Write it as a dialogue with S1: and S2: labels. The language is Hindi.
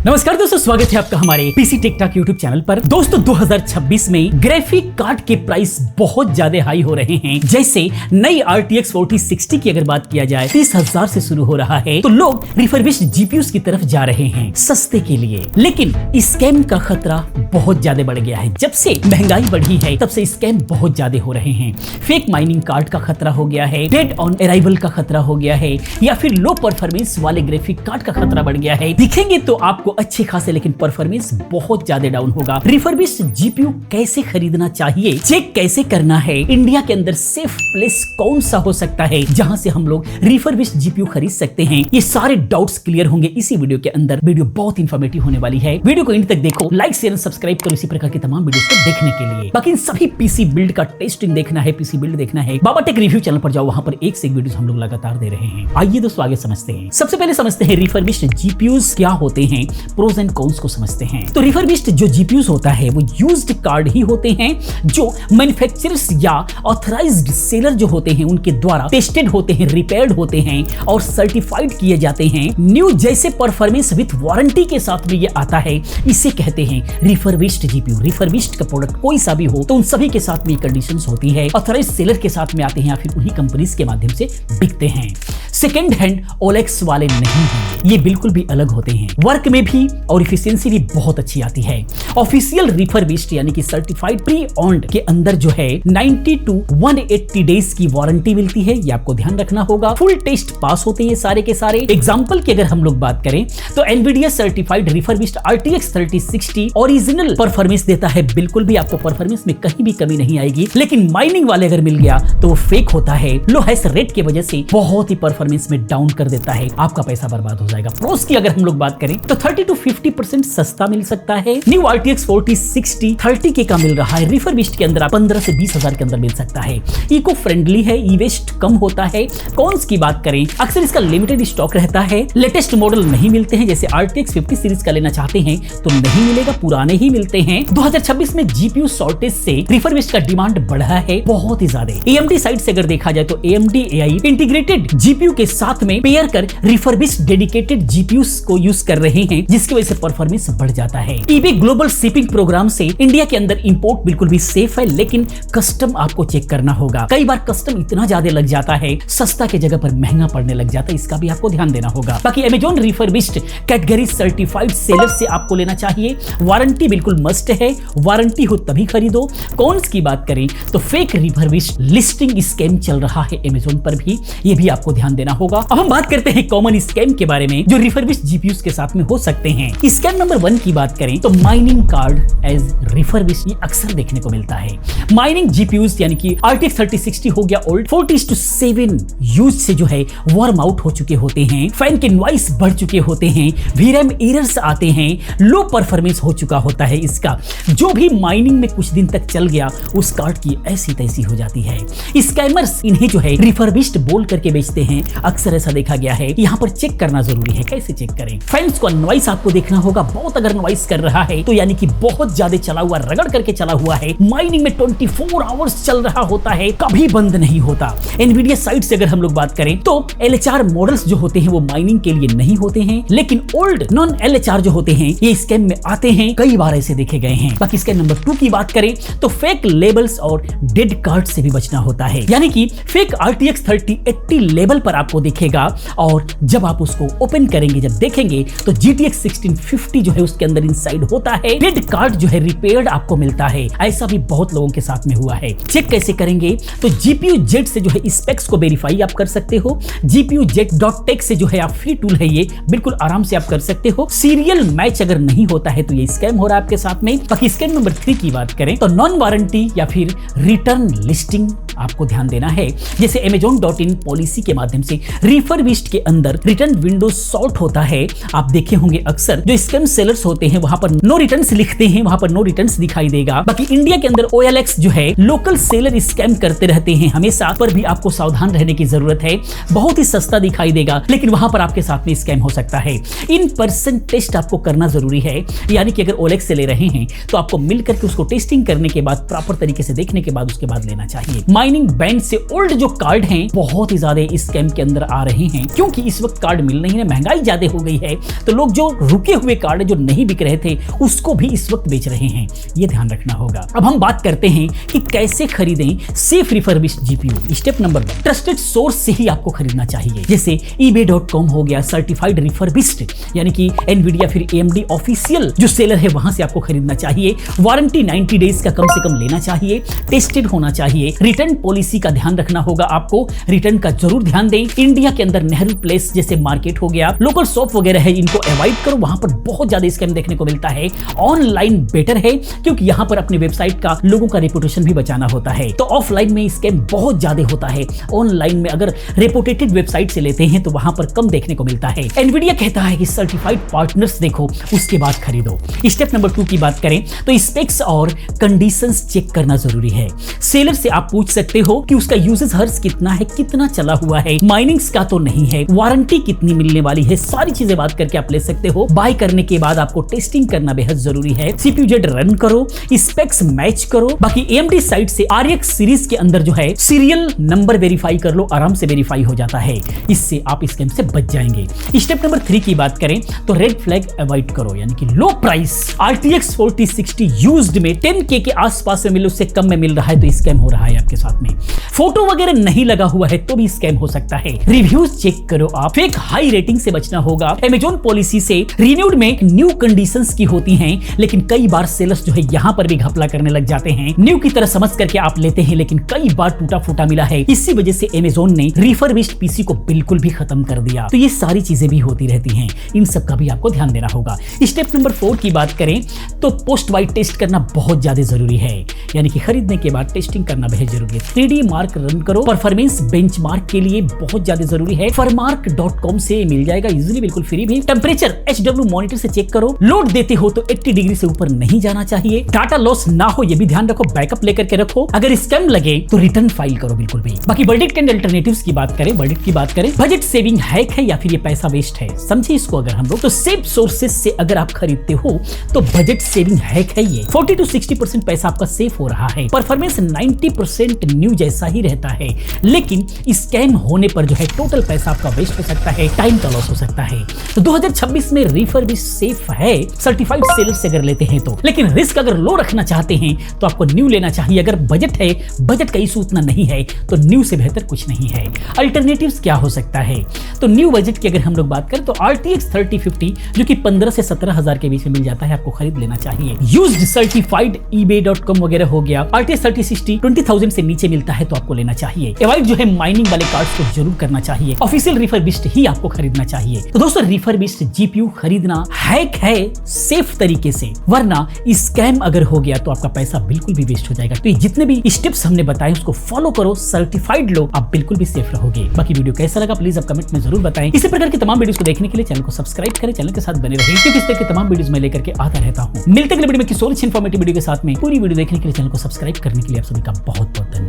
S1: नमस्कार दोस्तों, स्वागत है आपका हमारे PC tech talk YouTube channel पर। दोस्तों 2026 में ग्राफिक कार्ड के प्राइस बहुत ज्यादा हाई हो रहे हैं। जैसे नई RTX 4060 की अगर बात किया जाए 30,000 से शुरू हो रहा है, तो लोग रिफर्बिश्ड जीपीयूज की तरफ जा रहे हैं सस्ते के लिए। लेकिन स्कैम का खतरा बहुत ज्यादा बढ़ गया है। जब से महंगाई बढ़ी है तब से स्कैम बहुत ज्यादा हो रहे हैं। फेक माइनिंग कार्ड का खतरा हो गया है, डेड ऑन अराइवल का खतरा हो गया है, या फिर लो परफॉर्मेंस वाले ग्राफिक कार्ड का खतरा बढ़ गया है। दिखेंगे तो आपको अच्छे खासे, लेकिन परफॉर्मेंस बहुत ज्यादा डाउन होगा। रिफर्बिश्ड जीपीयू कैसे खरीदना चाहिए, चेक कैसे करना है, इंडिया के अंदर सेफ प्लेस कौन सा हो सकता है जहां से हम लोग रिफर्बिश्ड जीपीयू खरीद सकते हैं, ये सारे डाउट्स क्लियर होंगे इसी वीडियो के अंदर। वीडियो बहुत इंफॉर्मेटिव होने वाली है। वीडियो को एंड तक देखो, लाइक शेयर सब्सक्राइब करो इसी प्रकार की तमाम वीडियोस को देखने के लिए। बाकी इन सभी पीसी बिल्ड का टेस्टिंग देखना है, पीसी बिल्ड देखना है, बाबा टेक रिव्यू चैनल पर जाओ, वहां पर एक से एक वीडियोस हम लोग लगातार दे रहे हैं। आइए दोस्तों आगे समझते हैं। सबसे पहले समझते हैं रिफर्बिश्ड जीपीयूज क्या होते हैं, प्रोज एंड कॉन्स को समझते हैं। तो रिफर्बिश्ड जो जीपीयूज होता है वो यूज्ड कार्ड ही होते हैं जो मैन्युफैक्चरर्स या ऑथराइज्ड सेलर जो होते हैं उनके द्वारा टेस्टेड होते हैं, रिपेयर्ड होते हैं और सर्टिफाइड किए जाते हैं। न्यू जैसे परफॉर्मेंस विद वारंटी के साथ में ये आता है, इसे कहते हैं रिफर्बिश्ड जीपीयू। रिफर्बिश्ड का प्रोडक्ट कोई सा भी हो तो उन सभी के साथ में कंडीशंस होती है, ऑथराइज्ड सेलर के साथ में आते हैं या फिर उन्हीं कंपनीज के माध्यम से बिकते हैं। सेकेंड हैंड ओलेक्स वाले नहीं हैं, ये बिल्कुल भी अलग होते हैं। वर्क में भी और एफिशिएंसी भी बहुत अच्छी आती है। ऑफिशियल रिफर्बिश्ड यानी कि सर्टिफाइड प्री ऑन्ड के अंदर जो है 90 to 180 डेज की वारंटी मिलती है, ये आपको ध्यान रखना होगा। फुल टेस्ट पास होते हैं सारे के सारे। एग्जांपल की अगर हम लोग बात करें तो Nvidia certified refurbished RTX 3060 original performance देता है, बिल्कुल भी आपको परफॉर्मेंस में कहीं भी कमी नहीं आएगी। लेकिन माइनिंग वाले अगर मिल गया तो वो फेक होता है, लो हैश रेट की वजह से बहुत ही परफॉर्मेंस में डाउन कर देता है, आपका पैसा बर्बाद हो जाएगा। प्रोस की अगर हम लोग बात करें तो 30 to 50% सस्ता मिल सकता है। न्यू RTX 4060 30K का मिल रहा है, रिफर्बिश्ड के अंदर 15 से 20,000 के अंदर मिल सकता है। इको फ्रेंडली है, ई वेस्ट कम होता है। कॉन्स की बात करें, अक्सर इसका लिमिटेड स्टॉक रहता है, लेटेस्ट मॉडल नहीं मिलते हैं। जैसे RTX 50 सीरीज का लेना चाहते हैं तो नहीं मिलेगा, पुराने ही मिलते हैं। 2026 में जीपीयू शॉर्टेज से रिफर्बिश्ड का डिमांड बढ़ा है बहुत ही ज्यादा। AMD साइड से अगर देखा जाए तो AMD AI इंटीग्रेटेड जीपीयू के साथ में पेयर कर रिफर्बिश्ड डेडिकेटेड जीपीयूज को यूज कर रहे हैं, जिसकी वजह से परफॉर्मेंस बढ़ जाता है। eBay ग्लोबल शिपिंग प्रोग्राम से इंडिया के अंदर इंपोर्ट बिल्कुल भी सेफ है, लेकिन कस्टम आपको चेक करना होगा। कई बार कस्टम इतना ज्यादा लग जाता है, सस्ता के जगह पर महंगा पड़ने लग जाता है, इसका भी आपको ध्यान देना होगा। बाकी Amazon refurbished category certified seller से आपको लेना चाहिए, वारंटी बिल्कुल मस्ट है, वारंटी हो तभी खरीदो। कॉन्स की बात करें तो फेक रिफर्बिश्ड लिस्टिंग स्कैम चल रहा है Amazon पर भी, ये भी आपको ध्यान देना होगा। अब हम बात करते हैं कॉमन स्कैम के बारे में जो रिफर्बिश्ड जीपीयूज के साथ में हो सकते हैं। स्कैम नंबर 1 की बात करें तो माइनिंग कार्ड एज रिफर्बिश्ड, ये अक्सर देखने को मिलता है। माइनिंग जीपीयूज यानी कि RTX 3060 हो गया ओल्ड, 40:7 यूज से जो है वार्म आउट हो चुके होते हैं, फैन के नॉइस बढ़ चुके होते हैं, VRAM एरर्स आते हैं, लो परफॉर्मेंस हो चुका होता है इसका। जो भी माइनिंग में कुछ दिन तक चल गया उस कार्ड की ऐसी तैसी हो जाती है। स्कैमर्स इन्हें जो है रिफर्बिश्ड बोल करके बेचते हैं, अक्सर ऐसा देखा गया है। यहाँ पर चेक करना जरूरी है, कैसे चेक करें। फैंस का नॉइस आपको देखना होगा, बहुत अगर नॉइस कर रहा है तो यानी कि बहुत ज्यादा चला हुआ, रगड़ करके चला हुआ है। माइनिंग में 24 आवर्स चल रहा होता है, कभी बंद नहीं होता। एनवीडिया साइड से अगर हम लोग बात करें तो LHR मॉडल्स जो होते हैं वो माइनिंग के लिए नहीं होते हैं, लेकिन ओल्ड नॉन LHR जो होते हैं ये स्कैम में आते हैं, कई बार ऐसे देखे गए हैं। बाकी स्कैम नंबर 2 की बात करें तो फेक लेबल्स और डेड कार्ड से भी बचना होता है, यानी कि फेक RTX 3080 लेबल पर आपको दिखेगा और जब आप उसको ओपन करेंगे, जब देखेंगे तो GTX 1650 जो है उसके अंदर इनसाइड होता है, डेड कार्ड जो है रिपेयर्ड आपको मिलता है। ऐसा भी बहुत लोगों के साथ में हुआ है। चेक कैसे करेंगे तो GPU Jet से जो है स्पेक्स को वेरीफाई आप कर सकते हो। GPU Jet.tech से जो है आप फ्री टूल है, ये बिल्कुल आराम से आप कर सकते हो। सीरियल मैच अगर नहीं होता है तो ये स्कैम हो रहा है आपके साथ में। बाकी स्कैम नंबर 3 की बात करें तो नॉन वारंटी या फिर रिटर्न लिस्टिंग आपको ध्यान देना है। जैसे Amazon.in पॉलिसी के माध्यम से रिफर्बिश्ड के अंदर रिटर्न विंडो शॉर्ट होता है। आप देखे होंगे अक्सर जो स्कैम सेलर्स होते हैं वहां पर नो रिटर्न्स लिखते हैं, वहां पर नो रिटर्न्स दिखाई देगा। बाकी इंडिया के अंदर OLX जो है लोकल सेलर स्कैम करते रहते हैं हमेशा, पर भी आपको सावधान रहने की जरूरत है। बहुत ही सस्ता दिखाई देगा लेकिन वहां पर आपके साथ में स्कैम हो सकता है। इन पर्सन टेस्ट आपको करना जरूरी है, यानी कि अगर OLX से ले रहे हैं तो आपको मिलकर के उसको टेस्टिंग करने के बाद, प्रॉपर तरीके से देखने के बाद उसके बाद लेना चाहिए। माइनिंग बैंक से ओल्ड जो कार्ड हैं बहुत ही ज्यादा स्कैम के अंदर आ रहे हैं, क्योंकि इस वक्त कार्ड मिल नहीं है, महंगाई ज्यादा हो गई है, तो लोग जो रुके हुए कार्ड जो नहीं बिक रहे थे उसको भी इस वक्त बेच रहे हैं। ये ध्यान रखना होगा। अब हम बात करते हैं कि कैसे खरीदें safe refurbished GPU. Step number 1, trusted source से ही आपको खरीदना चाहिए, जैसे ebay.com हो गया, सर्टिफाइड रिफर्बिश्ड यानी कि एनवीडिया फिर AMD ऑफिशियल जो सेलर है वहां से आपको खरीदना चाहिए। वारंटी 90 डेज का कम से कम लेना चाहिए, टेस्टेड होना चाहिए। रिटर्न पॉलिसी का ध्यान रखना होगा आपको, रिटर्न का जरूर ध्यान दें। इंडिया के अंदर नेहरू प्लेस जैसे मार्केट हो गया, लोकल शॉप वगैरह है, इनको अवॉइड करो, वहां पर बहुत ज्यादा स्कैम देखने को मिलता है। ऑनलाइन बेटर है क्योंकि यहां पर अपनी वेबसाइट का लोगों का रेपुटेशन भी बचाना होता है। तो ऑफलाइन में स्कैम बहुत ज्यादा होता है, ऑनलाइन में अगर रेपुटेटेड वेबसाइट से लेते हैं तो वहां पर कम देखने को मिलता है। एनवीडिया कहता है कि सर्टिफाइड पार्टनर्स देखो उसके बाद खरीदो। स्टेप नंबर 2 की बात करें तो स्पेक्स और कंडीशंस चेक करना जरूरी है। सेलर से आप पूछ सकते हो कि उसका यूजेज हर्स कितना है, कितना चला हुआ है, माइनिंग्स का तो नहीं है, वारंटी कितनी मिलने वाली है, सारी चीजें बात करके आप ले सकते हो। बाय करने के बाद आपको टेस्टिंग करना बेहद जरूरी है। CPU-Z रन करो, स्पेक्स मैच करो। बाकी AMD साइट से RX सीरीज के अंदर जो है सीरियल नंबर वेरीफाई कर लो, आराम से वेरीफाई हो जाता है, इससे आप स्कैम से बच जाएंगे। स्टेप नंबर 3 की बात करें तो रेड फ्लैग अवॉइड करो, यानी कि लो प्राइस RTX 4060 यूज्ड में 10K के आसपास में मिले, उससे कम में मिल रहा है तो स्कैम हो रहा है आपके साथ में। फोटो वगैरह नहीं लगा हुआ है तो भी स्कैम हो सकता है। रिव्यूज चेक करो आप, फेक हाई रेटिंग से बचना होगा। Amazon पॉलिसी से रिन्यूड में न्यू कंडीशंस की होती हैं, लेकिन कई बार सेलर्स जो है यहां पर भी घपला करने लग जाते हैं। न्यू की तरह समझ करके आप लेते हैं, लेकिन कई बार टूटा फूटा मिला है। इसी वजह से Amazon ने रिफर्बिश्ड पीसी को बिल्कुल भी खत्म कर दिया। तो ये सारी चीजें भी होती रहती हैं, इन सब का भी आपको ध्यान देना होगा। स्टेप नंबर 4 की बात करें तो पोस्ट वाइड टेस्ट करना बहुत ज्यादा जरूरी है, यानी कि खरीदने के बाद टेस्टिंग करना बेहद जरूरी है। 3D मार्क रन करो, परफॉर्मेंस बेंचमार्क के लिए बहुत ज्यादा जरूरी है। Farmark.com से मिल जाएगा इजीली, बिल्कुल फ्री भी। टेंपरेचर HW मॉनिटर से चेक करो। लोड देते हो तो 80 डिग्री से ऊपर नहीं जाना चाहिए। डाटा लॉस ना हो ये भी ध्यान रखो, बैकअप लेकर के रखो। अगर स्कैम लगे तो रिटर्न फाइल करो बिल्कुल भी। बाकी वर्डिक्ट एंड अल्टरनेटिव्स की बात करें, वर्डिक्ट की बात करें, बजट सेविंग हैक है या फिर ये पैसा वेस्ट है, समझे इसको अगर हम लोग तो सेफ सोर्सेज से अगर आप खरीदते हो तो बजट सेविंग हैक है ये। 40 to 60% पैसा आपका सेफ हो रहा है। परफॉर्मेंस 90% न्यू जैसा ही रहता है, लेकिन स्कैम होने पर जो है टोटल पैसा आपका वेस्ट हो सकता है, टाइम का लॉस हो सकता है। तो 2026 में रिफर्बिश सेफ है सर्टिफाइड सेलर से अगर लेते हैं तो, लेकिन रिस्क अगर लो रखना चाहते हैं तो आपको न्यू लेना चाहिए। अगर बजट है, बजट का इशू उतना नहीं है तो न्यू से बेहतर कुछ नहीं है। अल्टरनेटिव्स क्या हो सकता है, तो न्यू बजट की अगर हम लोग बात करें तो RTX 3050 जो कि 15 से 17 हजार के बीच में मिल जाता है, आपको खरीद लेना चाहिए। यूज्ड सर्टिफाइड ebay.com वगैरह हो गया। RTX 3060 20,000 से नीचे मिलता है तो आपको लेना चाहिए। अवॉइड जो है माइनिंग वाले कार्ड्स को जरूर करना चाहिए। ऑफिशियल रिफर्बिश्ड ही आपको खरीदना चाहिए। तो दोस्तों रिफर्बिश्ड जीपीयू खरीदना हैक है सेफ तरीके से, वरना स्कैम अगर हो गया तो आपका पैसा बिल्कुल भी वेस्ट हो जाएगा। तो ये जितने भी स्टेप्स हमने बताए उसको फॉलो करो, सर्टिफाइड लो, आप बिल्कुल भी सेफ रहोगे। बाकी वीडियो कैसा लगा प्लीज आप कमेंट में जरूर बताएं। इसी प्रकार की तमाम वीडियोस को देखने के लिए चैनल को सब्सक्राइब करें, चैनल के साथ बने रहें, क्योंकि इस तरह की तमाम वीडियोस मैं लेकर के आता रहता हूं। मिलते हैं अगले वीडियो में किसी और अच्छी इंफॉर्मेटिव वीडियो के साथ में। पूरी वीडियो देखने के लिए चैनल को सब्सक्राइब करने के लिए आप सभी का बहुत बहुत धन्यवाद।